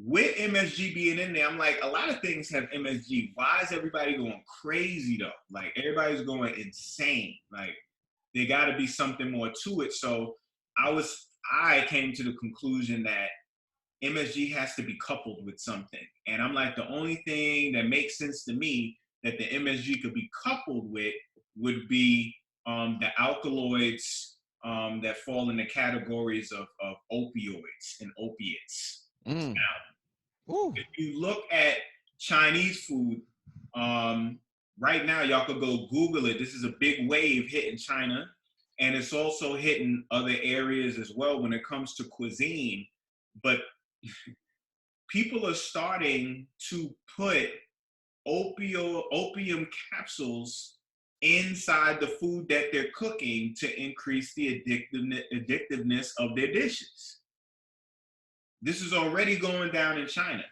with MSG being in there, I'm like, a lot of things have MSG. Why is everybody going crazy though? Like everybody's going insane. Like there got to be something more to it. So I came to the conclusion that MSG has to be coupled with something. And I'm like, the only thing that makes sense to me that the MSG could be coupled with would be the alkaloids that fall in the categories of opioids and opiates. Mm. Now, Ooh. if you look at Chinese food, right now, y'all could go Google it. This is a big wave hitting China, and it's also hitting other areas as well when it comes to cuisine. But people are starting to put opium capsules inside the food that they're cooking to increase the addictiveness of their dishes. This is already going down in China.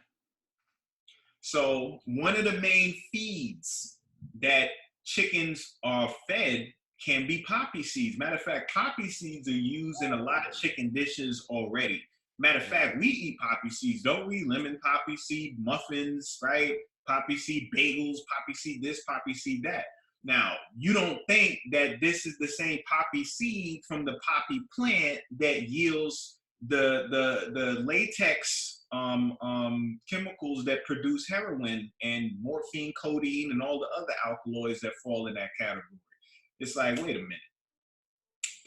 So one of the main feeds that chickens are fed can be poppy seeds. Matter of fact, poppy seeds are used in a lot of chicken dishes already. Matter of fact, we eat poppy seeds, don't we? Lemon poppy seed, muffins, right? Poppy seed bagels, poppy seed this, poppy seed that. Now, you don't think that this is the same poppy seed from the poppy plant that yields the latex chemicals that produce heroin and morphine, codeine, and all the other alkaloids that fall in that category. It's like, wait a minute.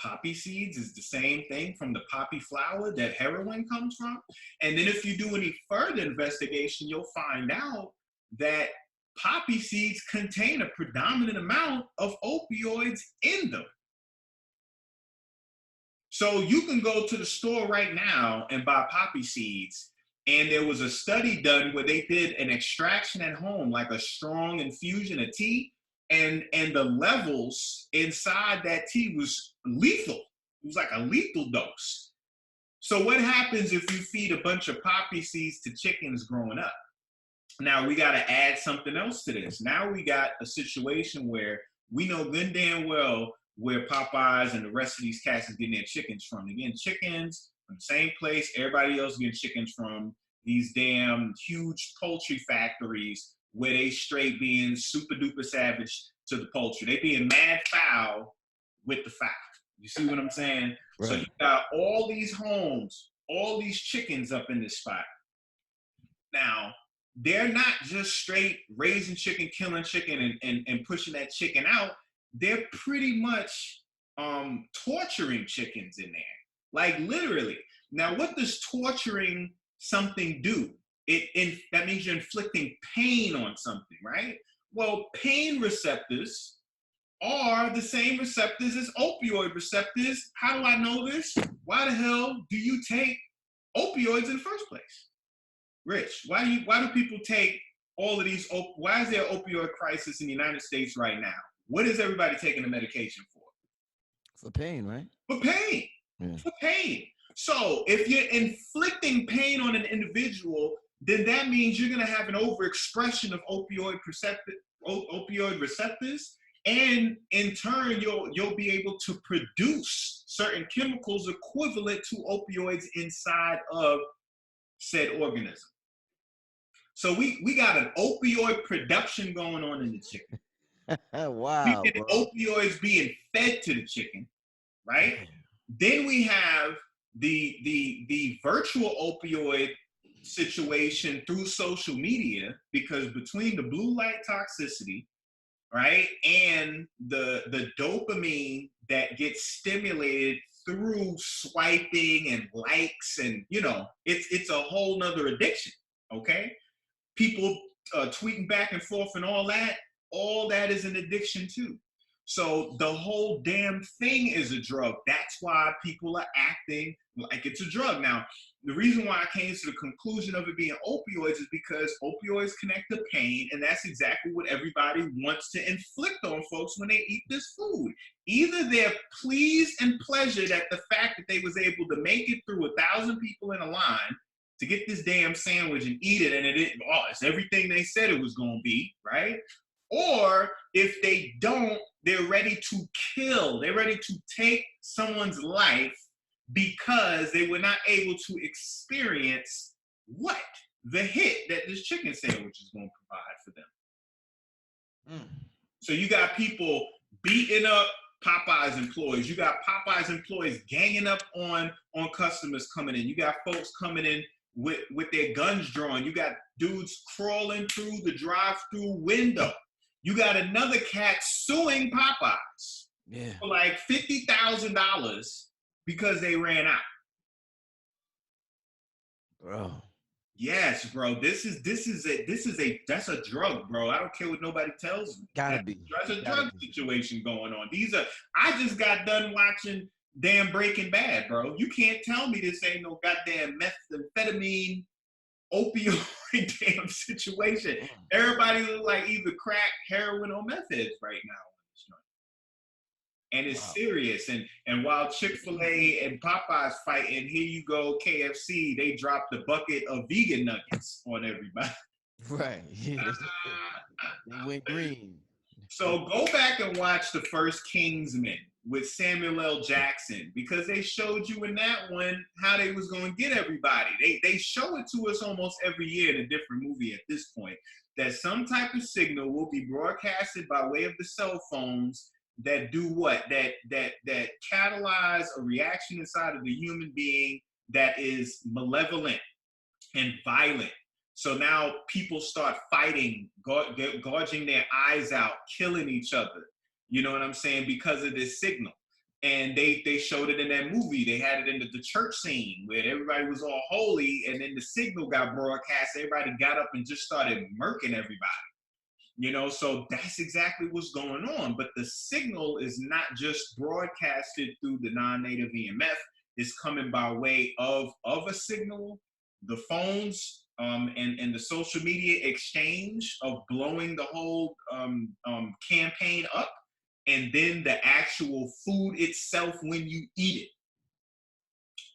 Poppy seeds is the same thing from the poppy flower that heroin comes from. And then if you do any further investigation, you'll find out that poppy seeds contain a predominant amount of opioids in them. So you can go to the store right now and buy poppy seeds. And there was a study done where they did an extraction at home, like a strong infusion of tea, and the levels inside that tea was lethal. It was like a lethal dose. So what happens if you feed a bunch of poppy seeds to chickens growing up? Now we got to add something else to this. Now we got a situation where we know good and damn well where Popeyes and the rest of these cats is getting their chickens from. They're getting chickens from the same place everybody else is getting chickens from, these damn huge poultry factories where they straight being super duper savage to the poultry. They being mad foul with the foul. You see what I'm saying? Right. So you got all these homes, all these chickens up in this spot. Now, they're not just straight raising chicken, killing chicken, and pushing that chicken out. They're pretty much torturing chickens in there. Like literally. Now, what does torturing something do? That means you're inflicting pain on something, right? Well, pain receptors are the same receptors as opioid receptors. How do I know this? Why the hell do you take opioids in the first place? Rich, why do people take all of these? Why is there an opioid crisis in the United States right now? What is everybody taking the medication for? For pain, right? For pain. Yeah. For pain. So if you're inflicting pain on an individual, then that means you're going to have an overexpression of opioid receptors, and in turn, you'll be able to produce certain chemicals equivalent to opioids inside of said organism. So we got an opioid production going on in the chicken. Wow. We get opioids being fed to the chicken, right? Then we have the virtual opioid situation through social media, because between the blue light toxicity, right, and the dopamine that gets stimulated through swiping and likes, and it's a whole nother addiction. Okay, people tweeting back and forth and all that is an addiction too. So the whole damn thing is a drug. That's why people are acting like it's a drug. Now, the reason why I came to the conclusion of it being opioids is because opioids connect to pain, and that's exactly what everybody wants to inflict on folks when they eat this food. Either they're pleased and pleasured at the fact that they was able to make it through 1,000 people in a line to get this damn sandwich and eat it, and it's everything they said it was going to be, right? Or if they don't, they're ready to kill. They're ready to take someone's life because they were not able to experience what? the hit that this chicken sandwich is going to provide for them. So you got people beating up Popeye's employees. You got Popeye's employees ganging up on customers coming in. You got folks coming in with their guns drawn. You got dudes crawling through the drive-through window. You got another cat suing Popeyes for like $50,000 because they ran out. Bro. Yes, bro. That's a drug, bro. I don't care what nobody tells me. Gotta be. That's a drug situation going on. I just got done watching damn Breaking Bad, bro. You can't tell me this ain't no goddamn methamphetamine opioid damn situation. Everybody look like either crack, heroin, or meth heads right now. And it's serious. And while Chick-fil-A and Popeyes fighting, here you go, KFC, they dropped the bucket of vegan nuggets on everybody. Right. They went green. So go back and watch the first Kingsman with Samuel L. Jackson, because they showed you in that one how they was going to get everybody. They show it to us almost every year in a different movie at this point, that some type of signal will be broadcasted by way of the cell phones that do what? That catalyze a reaction inside of the human being that is malevolent and violent. So now people start fighting, gouging their eyes out, killing each other. You know what I'm saying? Because of this signal. And they showed it in that movie. They had it in the church scene where everybody was all holy, and then the signal got broadcast. Everybody got up and just started murking everybody. You know, so that's exactly what's going on. But the signal is not just broadcasted through the non-native EMF. It's coming by way of a signal, the phones, and the social media exchange of blowing the whole campaign up, and then the actual food itself when you eat it.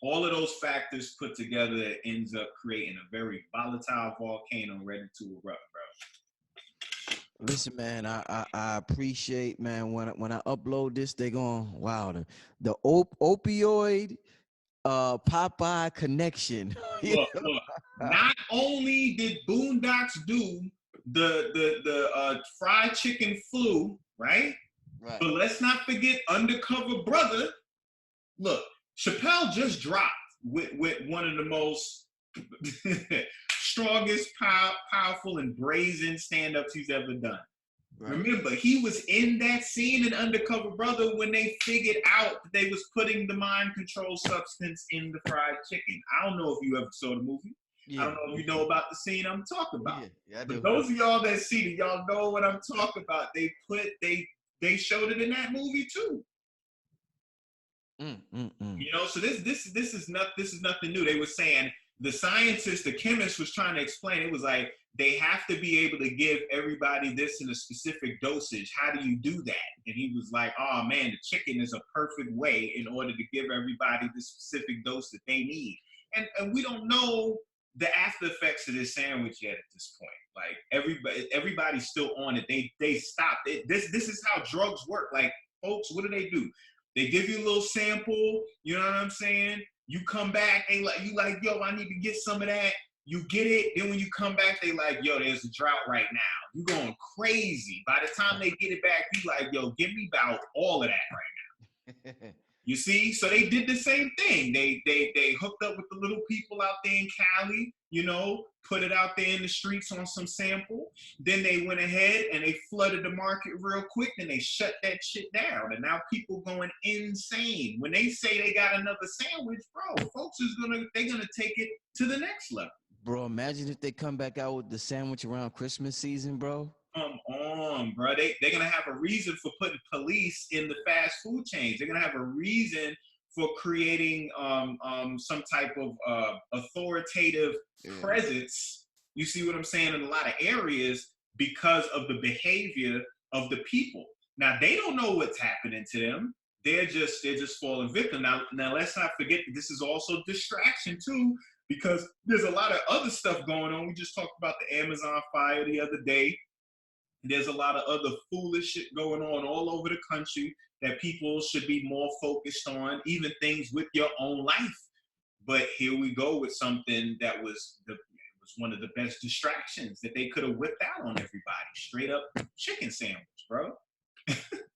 All of those factors put together ends up creating a very volatile volcano ready to erupt, bro. Listen, man, I appreciate, man, when I upload this, they going, wow, the opioid Popeye connection. Look, not only did Boondocks do the fried chicken flu, right? But let's not forget Undercover Brother. Look, Chappelle just dropped with one of the most strongest, powerful, and brazen stand-ups he's ever done. Right. Remember, he was in that scene in Undercover Brother when they figured out that they was putting the mind control substance in the fried chicken. I don't know if you ever saw the movie. Yeah. I don't know if you know about the scene I'm talking about. Yeah, I do. But those of y'all that see it, y'all know what I'm talking about. They showed it in that movie too. You know, so this is nothing new. They were saying, the scientist, the chemist was trying to explain, it was like, they have to be able to give everybody this in a specific dosage. How do you do that? And he was like, oh man, the chicken is a perfect way in order to give everybody the specific dose that they need. And we don't know the after effects of this sandwich yet at this point. Like everybody's still on it. They stopped it. This is how drugs work. Like, folks, what do? They give you a little sample, you know what I'm saying? You come back, you like, yo, I need to get some of that. You get it, then when you come back, they like, yo, there's a drought right now. You going crazy. By the time they get it back, you like, yo, give me about all of that right now. You see? So they did the same thing. They hooked up with the little people out there in Cali, you know, put it out there in the streets on some sample. Then they went ahead and they flooded the market real quick, and they shut that shit down. And now people going insane. When they say they got another sandwich, bro, folks they're gonna take it to the next level. Bro, imagine if they come back out with the sandwich around Christmas season, bro. Come on, bro. They're going to have a reason for putting police in the fast food chains. They're going to have a reason for creating some type of authoritative presence. You see what I'm saying? In a lot of areas because of the behavior of the people. Now, they don't know what's happening to them. They're just falling victim. Now, let's not forget that this is also distraction, too, because there's a lot of other stuff going on. We just talked about the Amazon fire the other day. There's a lot of other foolish shit going on all over the country that people should be more focused on, even things with your own life. But here we go with something that was was one of the best distractions that they could have whipped out on everybody. Straight up chicken sandwich, bro.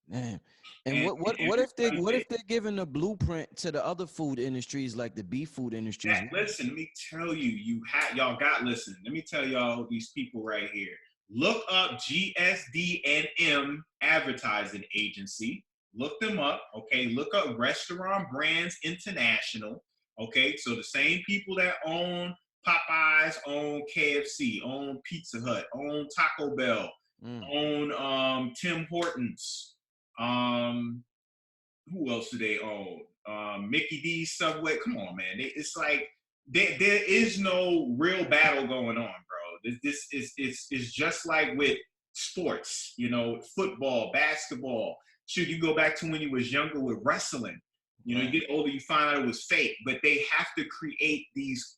Man. And And what if they're giving a blueprint to the other food industries, like the beef food industries? listen, let me tell you, y'all got listen. Let me tell y'all these people right here. Look up GSD&M Advertising Agency. Look them up, okay? Look up Restaurant Brands International, okay? So the same people that own Popeyes, own KFC, own Pizza Hut, own Taco Bell, own Tim Hortons. Who else do they own? Mickey D's, Subway. Come on, man. It's like there is no real battle going on, bro. This is just like with sports, you know, football, basketball. Shoot, you go back to when you was younger with wrestling. You know, you get older, you find out it was fake. But they have to create these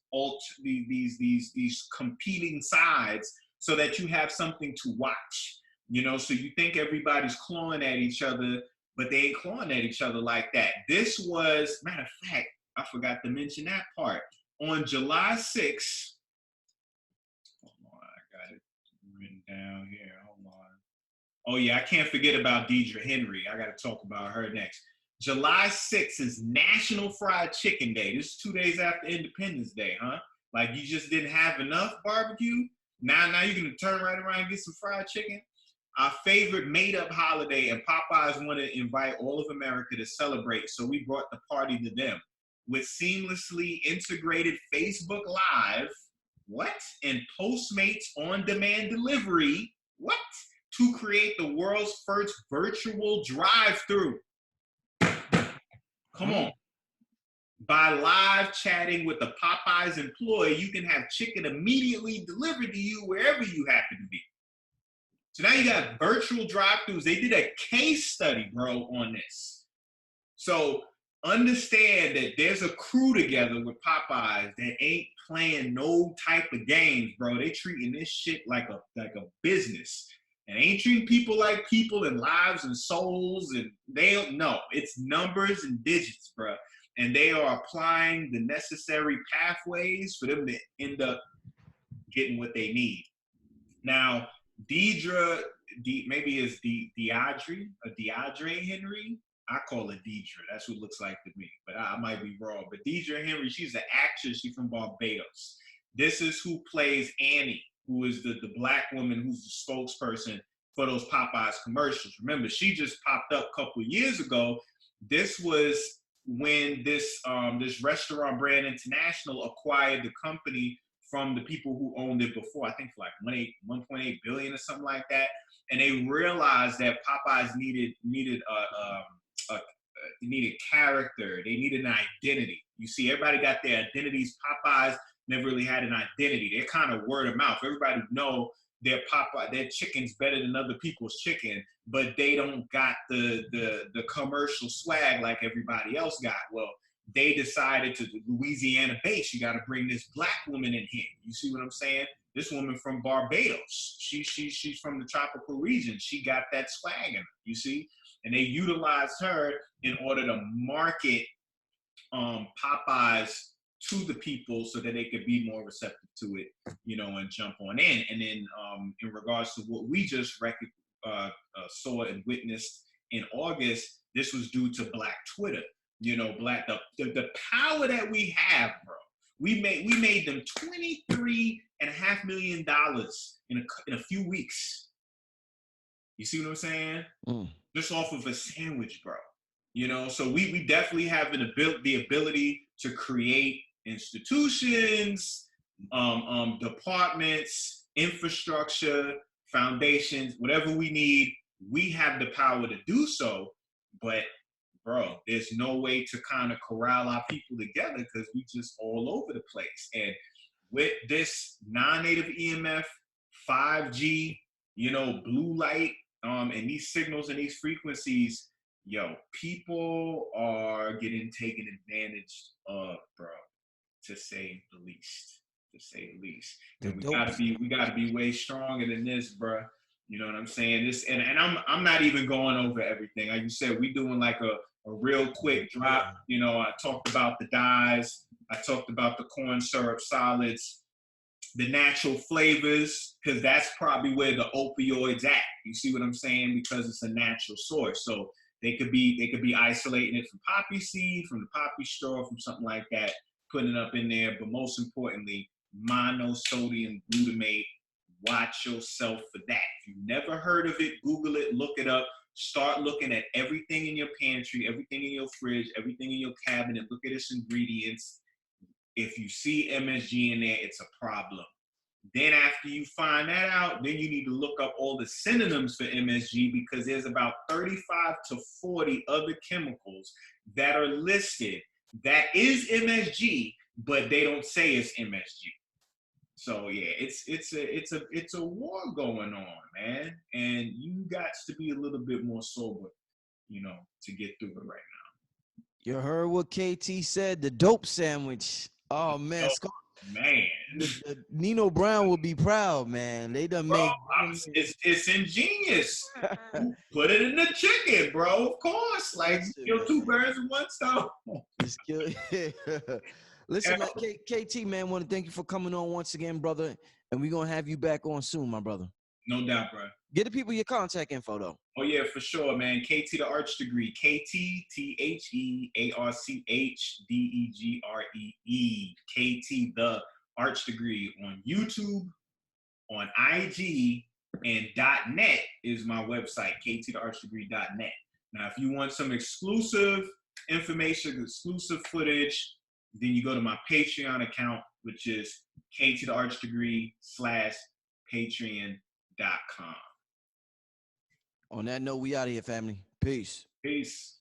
competing sides so that you have something to watch. You know, so you think everybody's clawing at each other, but they ain't clawing at each other like that. This was, matter of fact, I forgot to mention that part. On July 6th, hold on, I got it written down here. Hold on. Oh yeah, I can't forget about Deidre Henry. I got to talk about her next. July 6th is National Fried Chicken Day. This is 2 days after Independence Day, huh? Like you just didn't have enough barbecue. Now you're gonna turn right around and get some fried chicken. Our favorite made-up holiday, and Popeyes wanted to invite all of America to celebrate, so we brought the party to them. With seamlessly integrated Facebook Live, what? And Postmates on-demand delivery, what? To create the world's first virtual drive-through. Come on. By live chatting with a Popeyes employee, you can have chicken immediately delivered to you wherever you happen to be. So now you got virtual drive-thrus. They did a case study, bro, on this. So understand that there's a crew together with Popeyes that ain't playing no type of games, bro. They treating this shit like a business. And ain't treating people like people and lives and souls. And they don't know. It's numbers and digits, bro. And they are applying the necessary pathways for them to end up getting what they need. Now, Deidre, maybe it's Deidre Henry. I call her Deidre. That's what it looks like to me, but I might be wrong. But Deidre Henry, she's an actress. She's from Barbados. This is who plays Annie, who is the black woman who's the spokesperson for those Popeyes commercials. Remember, she just popped up a couple of years ago. This was when this Restaurant Brand International acquired the company from the people who owned it before, I think for like 1.8 billion or something like that. And they realized that Popeyes needed character. They needed an identity. You see, everybody got their identities. Popeyes never really had an identity. They're kind of word of mouth. Everybody know their chicken's better than other people's chicken, but they don't got the commercial swag like everybody else got. Well, they decided to Louisiana base. You got to bring this black woman in here. You see what I'm saying? This woman from Barbados. She's from the tropical region. She got that swag in her. You see, and they utilized her in order to market Popeyes to the people so that they could be more receptive to it, you know, and jump on in. And then in regards to what we just saw and witnessed in August, this was due to Black Twitter. You know, the power that we have, bro. We made them $23.5 million in a few weeks. You see what I'm saying? Just off of a sandwich, bro. You know, so we definitely have the ability to create institutions, departments, infrastructure, foundations, whatever we need. We have the power to do so, but bro, there's no way to kind of corral our people together because we just all over the place. And with this non-native EMF, 5G, you know, blue light, and these signals and these frequencies, yo, people are getting taken advantage of, bro, to say the least. To say the least. And we gotta be way stronger than this, bro. You know what I'm saying? This and I'm not even going over everything. Like you said, we doing like a real quick drop. You know, I talked about the dyes. I talked about the corn syrup solids. the natural flavors, because that's probably where the opioids at. You see what I'm saying? Because it's a natural source. So they could be isolating it from poppy seed, from the poppy straw, from something like that, putting it up in there. But most importantly, monosodium glutamate. Watch yourself for that. If you've never heard of it, Google it, look it up. Start looking at everything in your pantry, everything in your fridge, everything in your cabinet. Look at its ingredients. If you see MSG in there, it's a problem. Then after you find that out, then you need to look up all the synonyms for MSG, because there's about 35 to 40 other chemicals that are listed that is MSG, but they don't say it's MSG. So yeah, it's a war going on, man, and you got to be a little bit more sober, to get through it right You heard what KT said? The dope sandwich. Oh now. man, Oh, man, Nino Brown will be proud, man. They done bro, made. it's ingenious. Put it in the chicken, bro. Of course, like kill two birds with one stone. Just kill. Listen, man, KT, man, want to thank you for coming on once again, brother. And we're going to have you back on soon, my brother. No doubt, bro. Get the people your contact info, though. Oh, yeah, for sure, man. KT the Arch Degree. KTTheArchDegree. KT the Arch Degree on YouTube, on IG, and .net is my website, ktthearchdegree.net. Now, if you want some exclusive information, exclusive footage, then you go to my Patreon account, which is ktthearchdegree.com. On that note, we out of here, family. Peace. Peace.